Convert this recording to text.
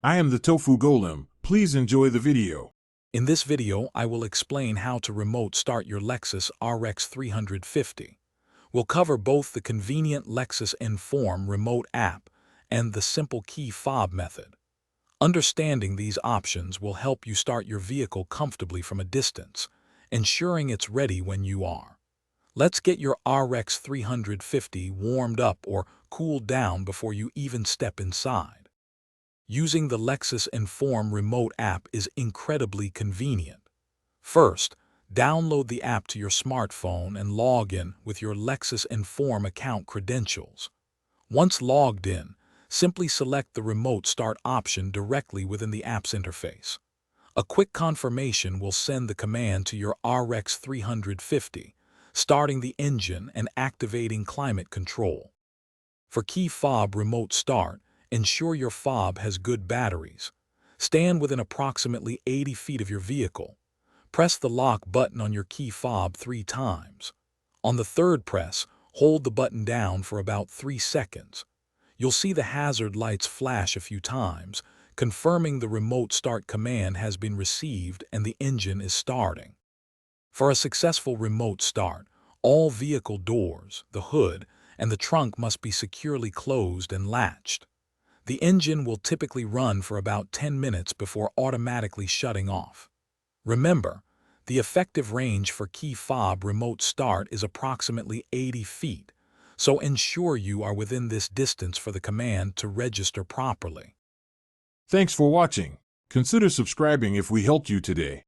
I am the Tofu Golem. Please enjoy the video. In this video, I will explain how to remote start your Lexus RX 350. We'll cover both the convenient Lexus Inform remote app and the simple key fob method. Understanding these options will help you start your vehicle comfortably from a distance, ensuring it's ready when you are. Let's get your RX 350 warmed up or cooled down before you even step inside. Using the Lexus Inform remote app is incredibly convenient. First, download the app to your smartphone and log in with your Lexus Inform account credentials. Once logged in, simply select the Remote Start option directly within the app's interface. A quick confirmation will send the command to your RX 350, starting the engine and activating climate control. For key fob remote start, ensure your fob has good batteries. Stand within approximately 80 feet of your vehicle. Press the lock button on your key fob 3 times. On the third press, hold the button down for about 3 seconds. You'll see the hazard lights flash a few times, confirming the remote start command has been received and the engine is starting. For a successful remote start, all vehicle doors, the hood, and the trunk must be securely closed and latched. The engine will typically run for about 10 minutes before automatically shutting off. Remember, the effective range for key fob remote start is approximately 80 feet, so ensure you are within this distance for the command to register properly. Thanks for watching. Consider subscribing if we helped you today.